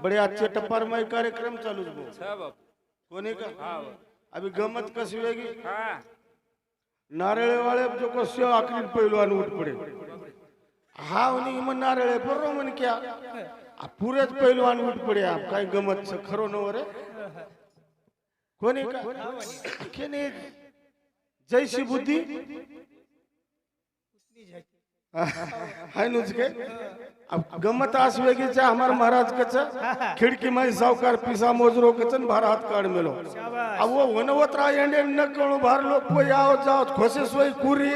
बड़े अच्छे टप्पर में कार्यक्रम चालू है कोणी का अभी गमत कशी वेगी नारळे वाले जो कसे आखरी पहलवान उठ पड़े हा उन्हीं मन नारळे पर मन क्या पूरे पहलवान उठ पड़े आप काय गमत से खरो न रे कोणी का केने जैसी बुद्धि है नुजके अब गमत आस वेगी चा हमार महाराज कचा खिड़की में सावकार पिसा मोजरो कचन बाहर हाथ काढ़ मेलो अब वो वनवत्रा एंडे न कणो बाहर लोग कोई आओ जाओ खोसे सोई कुरी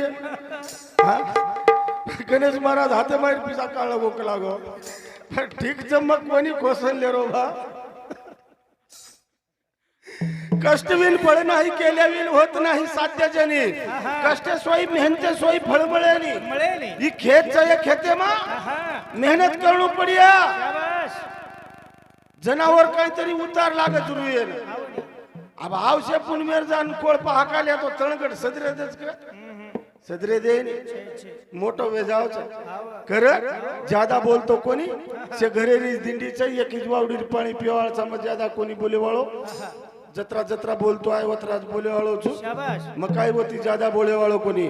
गणेश महाराज हाथे मार पिसा काढ़ गो कलागो ठीक चमक कोनी खोसन ले रो बा कष्ट विन फळ नाही केल्या विन होत नाही साध्य जनी कष्ट सोई मेहनत सोई फळ मळेनी ही खेत चे खेते मा मेहनत करणू पडिया जनावर काहीतरी उतार लागत रुये अब आवशे पुनमेर जान कोळ पहाकाल्या तो तळगड सदरे देच का सदरे देनी मोटो वेजावचा कर ज्यादा बोलतो कोणी से घरेरी दिंडीचा एक वावडी पाणी पिवाळचा मग ज्यादा कोणी बोले वाळो जत्रा जत्रा बोलतो आहे वतराज बोले वाळो छु मग काय होती ज्यादा बोले वाळो कोणी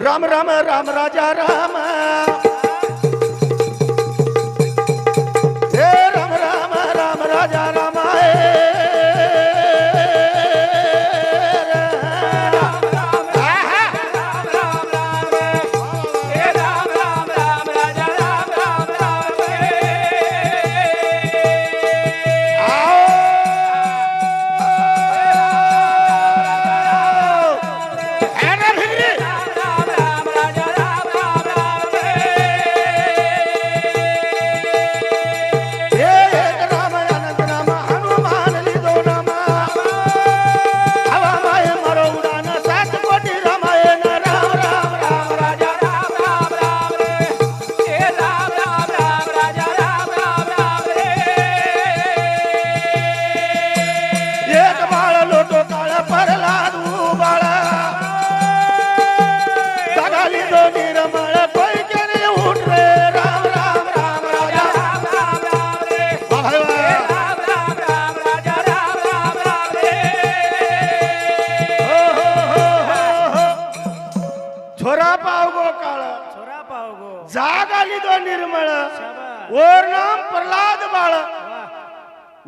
राम राम राम राजा राम हे राम राम राम राजा राम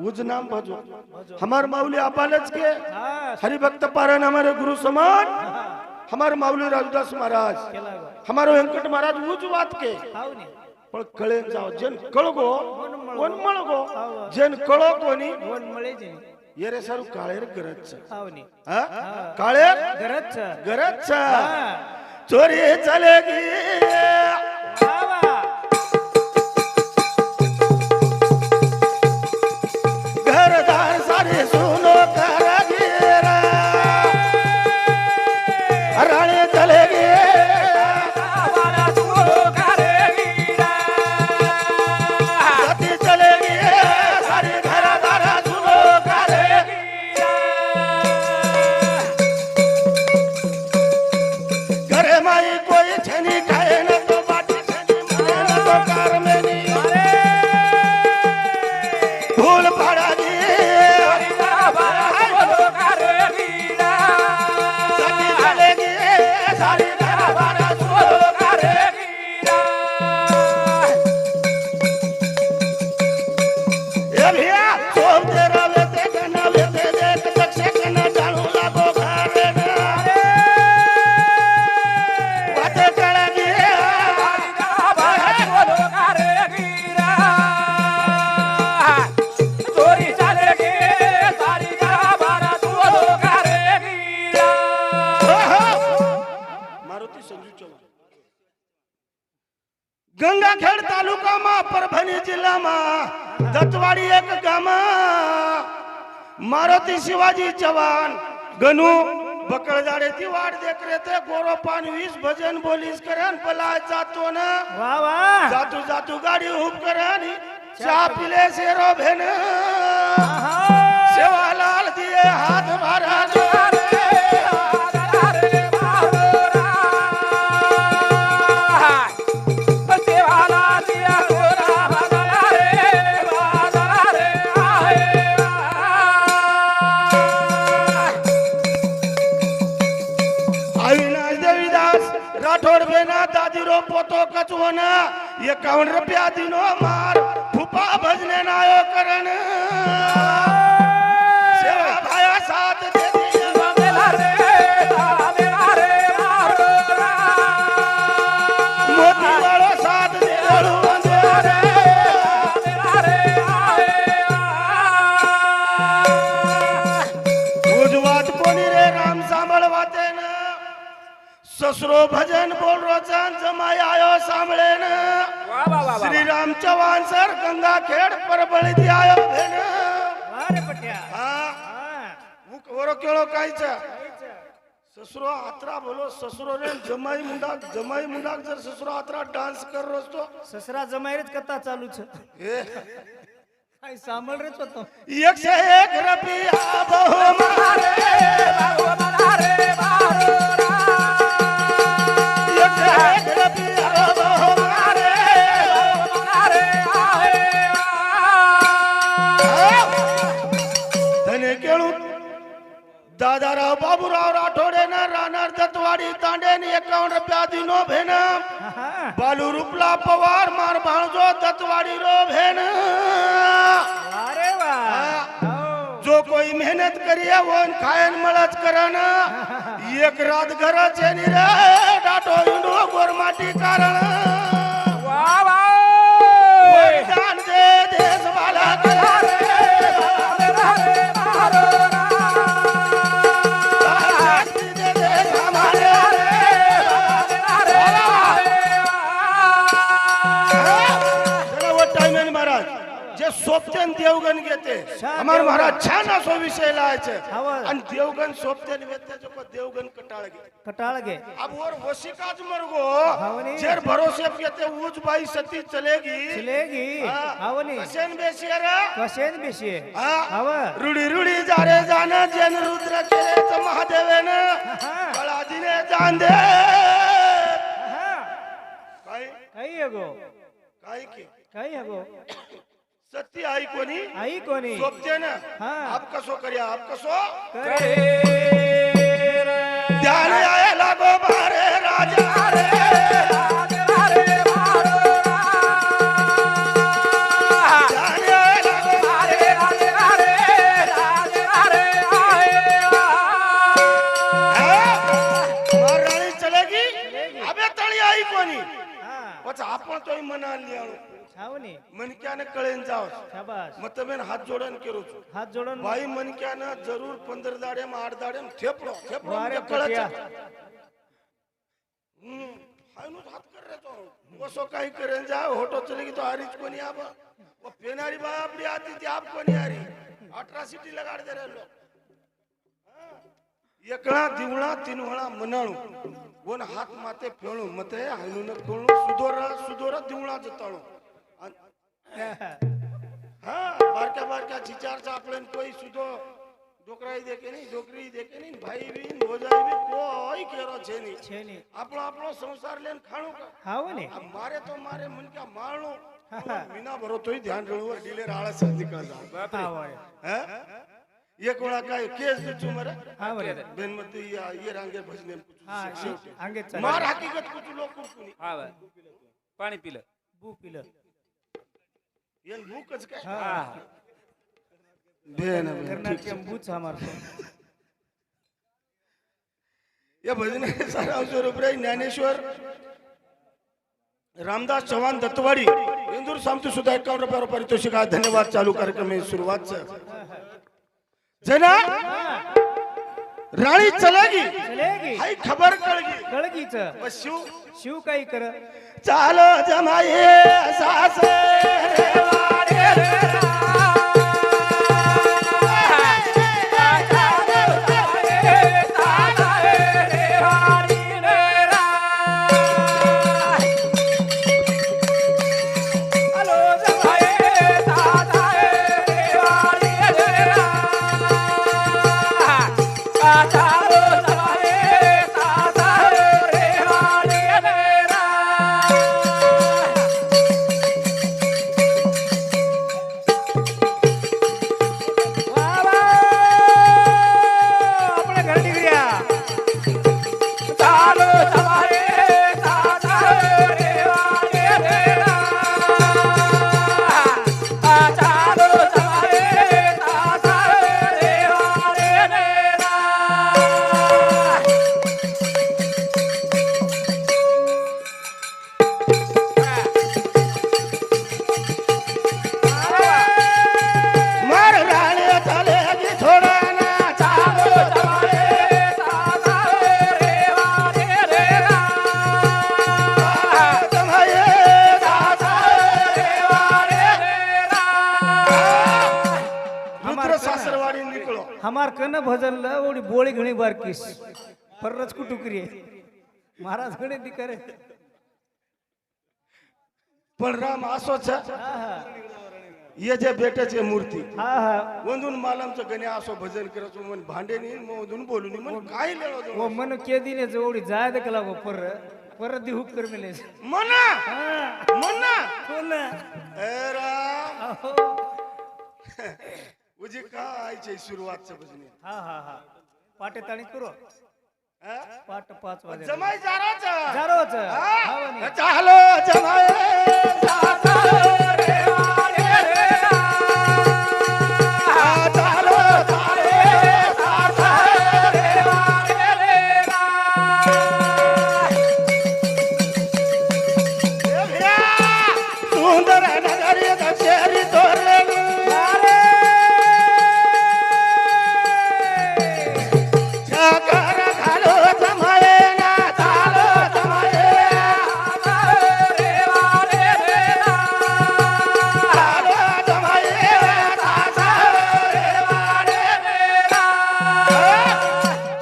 उज नाम भजो हमार माऊली आपालच के हरि भक्त पारायण हमारे गुरु समान हमारे माऊली राजदास महाराज हमारे वेंकट महाराज उज बात के पण कळे जाओ जन कळगो वन मळगो जन कळो कोणी वन मळे जे ये रे सारू काळेर गरज हा काळे गरज चोरी चलेगी गंगाखेड तालुका मा परभणी जिल्हा मा दत्तवाडी एक गामा मारुती शिवाजी चव्हाण गणू बकळजाडे ती वाट देख रे ते गोरो पान 20 भजन बोलीस करन पला जातो ना वा वा जातू जातू गाडी हुब करन चा पिले सेरो भेन सेवालाल दिए हाथ भरा सेवाला दिया गोरा भगला रे रो पोतो कचवन 51 रुपया दिनो मार फुपा भजने नायो करण सेवा भाया साथ दे दिया मोती वालो साथ दे उजवात कोणी रे राम सांभळवाते न ससरो भजन बोल रोचन जमाई आयो सांभळे न श्री राम चव्हाण सर गंगा खेड परबळी दी आयो भेन वारे पट्या वरो केळो कायचा ससरो आत्रा बोलो ससरो रे जमाई मुंडा जर ससरो आत्रा डान्स कर रोस्तो ससरा जमाईरच कथा चालू छ हे काय सांभाळ रेच होतो 101 रुपया बहु मारे बहु मारे बारो दादाराव बाबूराव राठोडे न राहणार दत्तवाडी तांडे 51 रुपया दिनो भेन बालू रुपला पवार मार भाणजो दत्तवाडी रो भेन अरे जो कोई मेहनत करिए वन खायन मळच करन एक रात घर चेनी रे डाटो इंडो गोरमाटी कारण वाह वाह जान दे देश वाला सोपतेन देवगण घेते हमार महाराज छान असो विषय लायचे आणि देवगण सोपतेन वेत्याचो को देवगण कटाळ घे अब और वशिकाज मरगो जेर भरोसे घेते उज बाई सती चलेगी हावनी कसेन बेसियरा कसेन बेसिये हाव रुडी रुडी जारे जान जन रुद्र केले त महादेवेन कळा दिने जान दे काय हगो काय हगो सत्य आई कोणी सोपते ना आप कसो करिया आप कसो ध्यान आए लागो बारे राजा रे राणी चलेगी अबे तळी आई कोणी आपण तो मना लियाणो छावनी मनक्याने कळेन जाव शाबाश मतमेन हात जोडन केरो हात जोडन भाई मनक्याने जरूर 15 दाडेम 8 दाडेम थेपडो वारे कळच पट्या हायनो हात कर रे तो वसो काही करेन जा होटो चले की तो हरीच कोणी आबा वो पेनारी बापडी आती ती आप कोणी हरी अट्रॉसिटी लगाड दे रे लोक एकळा दिवळा तीनवळा मनाळू वन हात माते फेळू मते हायनो न कोळू सुदोरा दिवळा जताळू हाँ बारका चिचार चापलन कोई सुधो डोकराई देखे नहीं डोकरी देखे नहीं भाई भी भोजाई भी कोई केरो छे नहीं आपलो संसार लेन खाणो का हावने अब मारे तो मारे मन का मारनो मीना भरो तोय ध्यान रळवर डिले राळा संधिका जा हावने एक वेळा काय केस दिचू मरे हावने बेन मत ये रांगे भजने हां आंगे चल मार हकीकत कुछ लोग कुनी हाव पाणी पिलं बू पिलं ये भूकच काय हां बेन कर्नाटक बूच हमार या भजन सारांश स्वरूप रे ज्ञानेश्वर रामदास चव्हाण दत्तवाडी इंदूर सामती सुद्धा 51 रुपयावर पारितोषिक आहे धन्यवाद चालू कार्यक्रम में सुरुवात जना राणी चलेगी हाई खबर कळगीच शिव काही कर चालो जमाये सास हमार कन भजनला ओडी बोळी घणी बारकीस फर्रच कुटुकरी महाराज घणे ती करे पण राम असोच हा ये जे बेटाचे मूर्ती हा हा वंदून मालमचं गणे असो भजन करत म्हण भांडे नाही मधून बोलून म्हण काय लेवं वो मन के दिने जोडी जाय देखला गो पर दी हुक कर मिले मना हा मना कोण ए राम अहो उजी काय सुरुवातचं भजन हा हा हा पाटे ताणी करू हा? पाट 5 वाजे जमाई जाराचा जारोच हा? चालो जमाई जाता रे वारे रे आ, चालो चाले जाता रे वारे रे ए भिया, सुंदर नगरी दशेरी तोरे चकर घालो जमाए ना चालो जमाए रे वारे रे चालो जमाए दादा रे वारे रे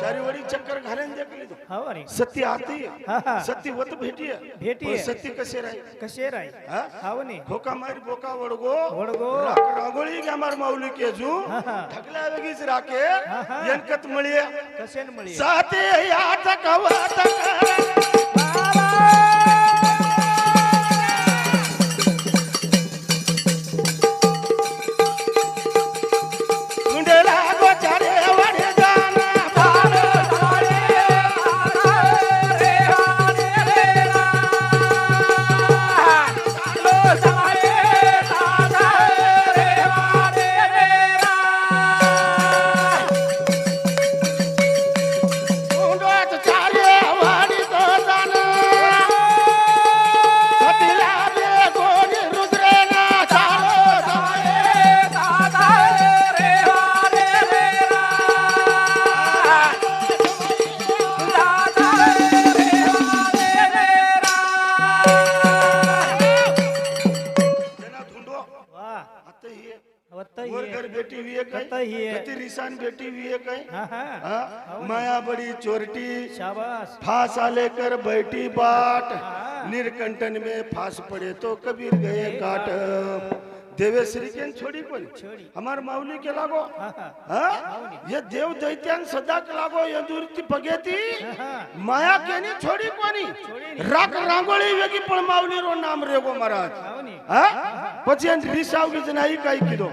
चारी वडी चक्कर घालेन देखली तो हा वारी सत्य आती हा हा सत्य वत भेटिय भेटिय. पण सत्य कसे राही कशे राय हा हावनी भोका मारी बोका वडगो वडगो. रांगोळी ग्यामार माऊली केजू हा हा ढकल्या वेगीच राखे हा. यनकत मळिये कशेन मळी साथे यात कवत गुंडेला गोचारे वाडे जाना पार पारे रे वाडे रे लो समाये सादा रे वाडे रे गुंडोच चारे वाडी तो जाना सतीला बे गोडी रुद्रेना चालो समाये सादा रे वाडे रे सादा रे वाडे रे जना धुंडो वा आता ही वत्त वर ही घर बेटी हुई है कत ही है. कती रिसान बेटी हुई है कहीं हा हा हाँ? माया बड़ी चोरटी शाबाश फांस लेकर बैठी बाट नीलकंठन में फांस पड़े तो कबीर गए काट देवेश्वरी के छोड़ी कोणी छोड़ी. हमार माऊली के लागो हा हा हाँ? ये देव दैत्यान सदा के लागो ये दूरती पगेती हा माया केनी छोड़ी कोणी राख रांगोळी वेगी पण माऊली रो नाम रेगो महाराज हावनी હા? પછી એને રીસ આવી જ નહીં કઈ કીધો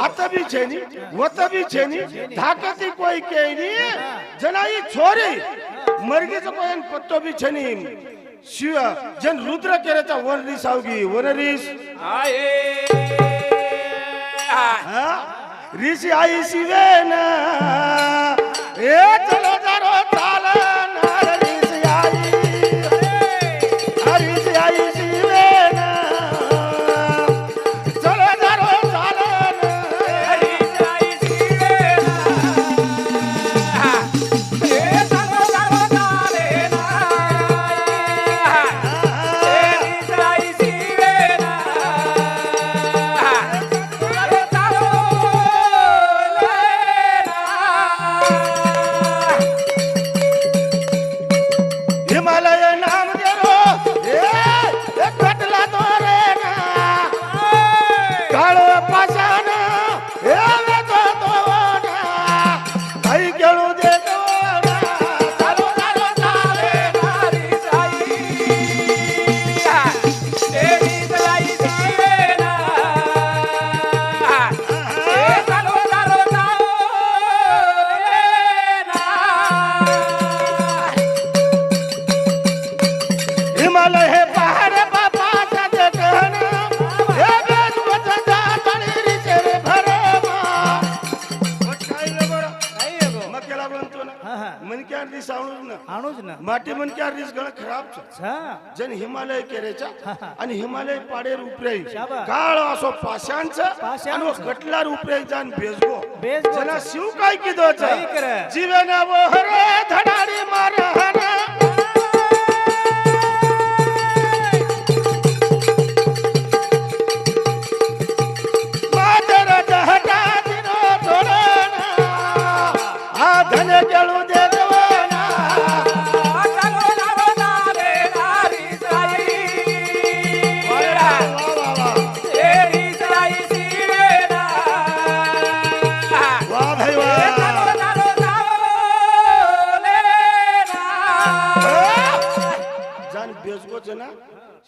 આત બી છે ની વત બી છે ની ધાકતી કોઈ કે ની જનાઈ છોરી મરગી તો કોઈ પત્તો બી છે ની શિવ જન રુદ્ર કરે તો વન રીસ આવગી વન રીસ હા રીસ આઈ શિવે ના એ ચલો જારો ચાલ ના રીસ આઈ રીસ આઈ શિવે ના चलो जारो चालो रीस आई सीवे ए चलो जारो चाले ना रीस आई सीवे ना चलो चालो हिमालय नाम देरो ए कटला तो रे ना काळो पाषाण हे तो काही खेळू दे चालो चालो चाले नारी साई देवी साई देवेना ए चालो चालो हिमालय हे पहाड बापाचा देखण हे बेजवत जातळी रिचेरे भरमा काय लबर काही गो मग केला म्हणतो ना हा हा मन क्या रिस आणूच ना आणूच ना माटी मन क्या रिस गळ खराब छ हा जन हिमालय केरेचा आणि हिमालय पाडेर उपरे शाबास. काळ असो पाशांच पाशांच. आणि कटलार उपरे जान बेजगो बेजगो. जना शिव काय किदो छ काही कर. जीवन वहरे धडाडी मारहन मातर दहटा दिनो तोरण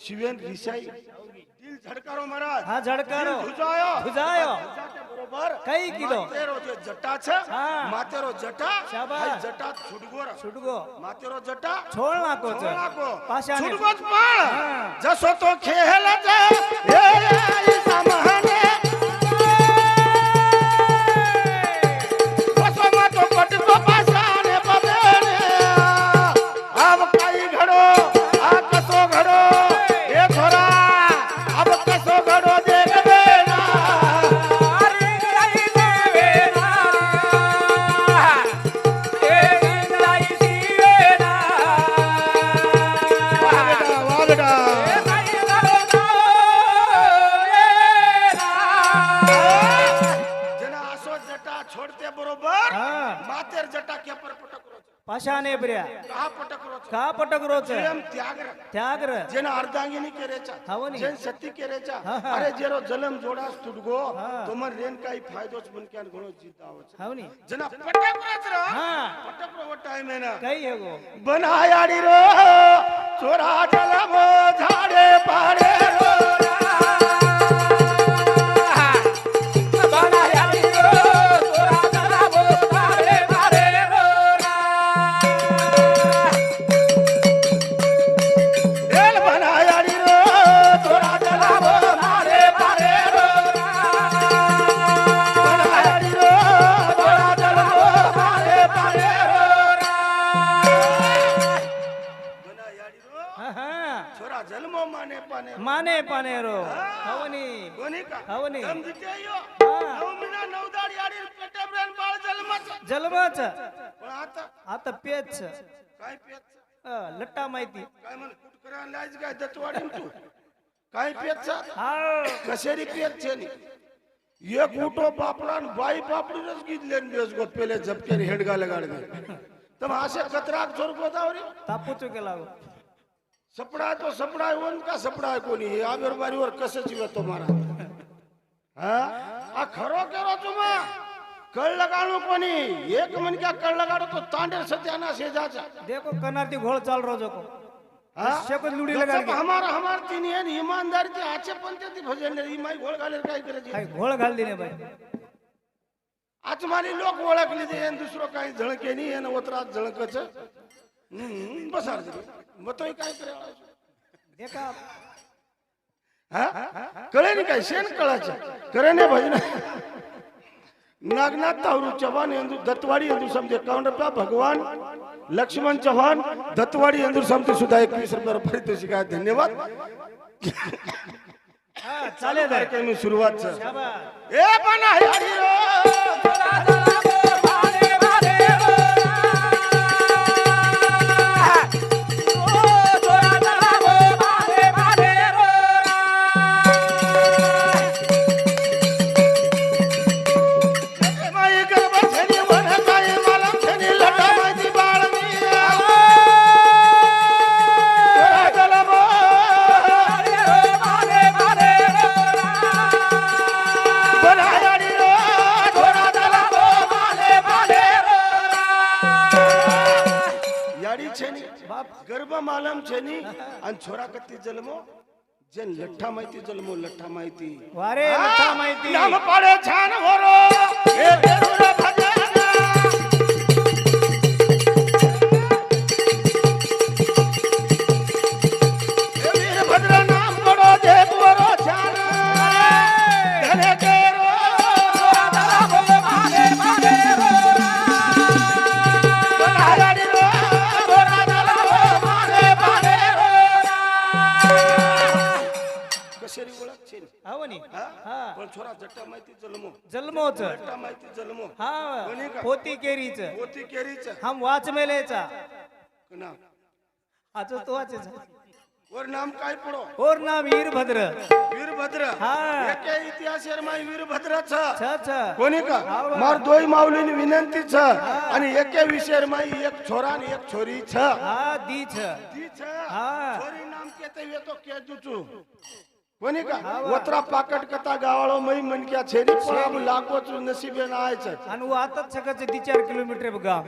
शिवेन रिसाई दिल झडकारो महाराज હા ઝડકારો ધુજાયો ધુજાયો ધુજાતે બરોબર કઈ કીધો માતેરો જે જટા છે હા. માતેરો જટા શાબાશ. આ જટા છૂટગો રે. છૂટગો માતેરો જટા છોડ નાખો છે નાખો પાછાને. છૂટગો જ પણ હા. જસો તો ખેલ છે એ સમહને વસોમાં તો પટકો પાસાને બબેને આવ કાઈ ઘડો આ કસો ઘડો એ છોરા આવ કસો ઘડો દેખ બેના વાગડા જેના આસો જટા છોડતે બરોબર હા માતેર જટા કેપર પટકરો છે પાછાને ભર્યા કા પટકરો છે કા પટકરો છે એમ ત્યાગ રે. ત્યાગ રે જેના અર્ધાંગીની કે રેચા હાવની. જેન સતી કે રેચા હા, હા. અરે જેરો જલમ જોડાસ તુડગો હા. તો મન રેન કાઈ ફાયદો જ બન ક્યાં ઘણો જીત આવે છે હાવની જેના પટકરો જ રો હા પટકરો વટાય મેના કઈ હેગો બનાયાડી રો ચોરા જલમો ઝાડે પાડે રો રેલ બનાયાડી રો ચોરા જલમો મારે પાડે રો બનાયાડી રો ચોરા જલમો મારે પાડે રો બનાયાડી રો હા હા છોરા જન્મો માને પાને માને પાનેરો હાવની ગોનિકા હાવની. તમ જીત્યો હા. 9 મહિના 9 દાડી આડી પેટે બ્રેન બાળ જન્મ છે જલમ છે પણ આ તો પેજ છે કાઈ પેટ છે લટ્ટા માહિતી કાઈ મને કુટ કરા લાજ ગાય દતવાડી તું કાઈ પેટ છે હા કસેરી પેટ છે ની એક ઊટો બાપડા ને ભાઈ બાપડી રસ ગીત લેન બેસ ગો પેલે ઝપકે હેડગા લગાડ દે તમ આસે કતરાક છોર ગોદાવરી તાપુ ચુકે લાગો સપડા તો સપડા ઓન કા સપડા કોની આ બેર બારી ઓર કસે જીવે તો મારા હા આ ખરો કેરો ચુમા કળ લગાડો કોની એક મન ક્યાં કળ લગાડો તો તાંડેર સત્યાના से जाचा देखो कनाती घोड़ चल रो जोको हाँ से को लूड़ी लगा के हमारा हमार तीन है ईमानदारी से आचे पंते थी भजन ने ईमाई घोळ घाले काय करे भाई घोड़ घाल दीने भाई आज मारी लोक ओळख लीधे एन दुसरो काही झळके नाही एन ओतरात झळकच बसार दे मतोय काय करे देखा हा कळे नाही काय शेण कळाचे करे ने भजन नागनाथ तावरू चव्हाण इंदू दत्तवाडी इंदू समजे 51 रुपया भगवान लक्ष्मण चव्हाण दत्तवाडी इंदू समजे सुद्धा 21 रुपया पारितोषिक आहे धन्यवाद हां चाले दे कार्यक्रम सुरुवात છે शाबाश ए बना हरी रो माई गर्भ छनी वन काय मालम छनी लटा माई बाळनी तोरा जलमो बना हरी रो तोरा जलमो माले माले रो याडी छनी बाप गर्भ मालम छनी आणि छोरा कत्ती जन्मो जन लठ्ठा माहिती जन्मो लठ्ठा माहिती वारे लट्टा माहिती नाम पाडे छान होरो हे देरुर भजना हे वीरभद्र नाम पडो जे तुरो छान धने केरो बनायाडी रो गोरा दला मारे मारे कशेरी ओळख छे आवनी हा हां पण छोरा जट्टा माहिती जन्मो जन्मोच जट्टा माहिती जन्मो हां कोणी का? पोती केरीच मोती केरीच हम वाच मेलेचा ना आज तो वाचेचा वर नाम काय पडो और नाम वीरभद्र वीरभद्र हा. एके इतिहासेर माई वीरभद्र छ छ छ कोणी का मार दोय माऊलीनी विनंती छ आणि एके विषयर माई एक छोरा आणि एक छोरी छ हां दी छ ती छ हा. छोरी नाम केते येतो के दुचू कोणी का वत्रा पाकट कथा गावाळो मई मनक्या छेरी पण लागो चू नसीबे ना आयच आणि वो आताच सकाळचे 3-4 किलोमीटर गाव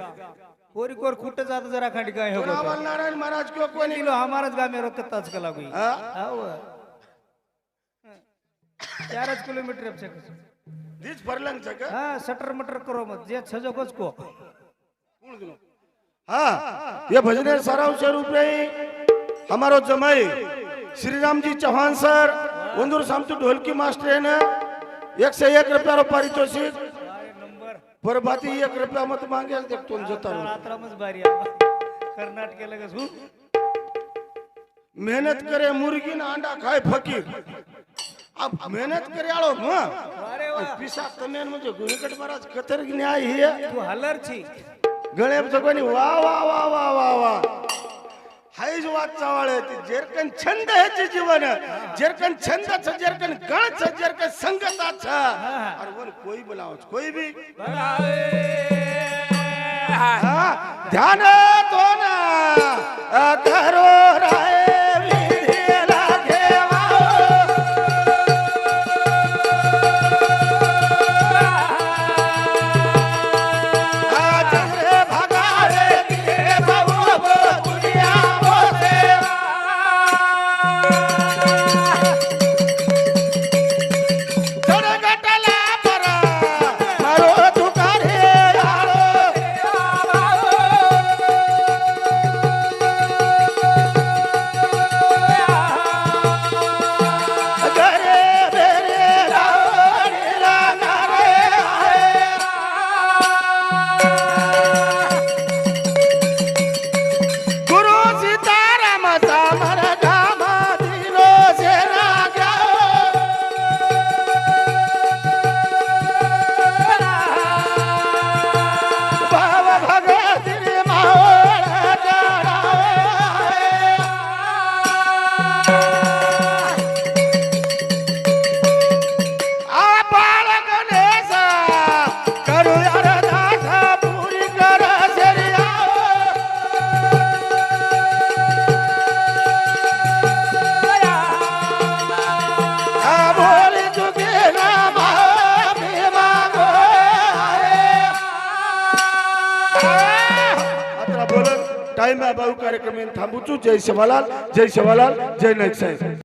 कोरी कोर खुट जात जरा खांडी काय हो नावाल नारायण महाराज क्यों कोणी किलो हमारच गामे रोकत ताच का लागू हा? आव 4 किलोमीटर अब से दीज फरलंग छक हाँ सटर मटर करो मत जे छजो कस को हाँ ये भजने सारांश स्वरूप रही हमारो जमाई श्री राम जी चौहान सर वंदूर सामतू ढोलकी मास्टर ने 101 रुपया रो पारितोषिक नंबर पर बाती 1 रुपया मत मांगे देख तुम जता रहो रात्रामच बारी कर्नाटक लगस हूँ मेहनत करे मुर्गी ना अंडा खाए फकीर अब मेहनत करे आलो अरे वाह पिसा तमेन मुझे गुणकट महाराज कतर न्याय है तू हलर छी गणेश भगवानी वाह वाह वाह वाह वाह वाह हाईज वात चावळे ती जेरकन छंद है जीवन जेरकन छंद छ जेरकन गण छ जेरकन संगत छ और वन कोई बुलाओ कोई भी ध्यान तो ना करो राय विधि लागे टाइम आहे भाऊ कार्यक्रम थांबूचू जय शिवालाल जय नाईक साहेब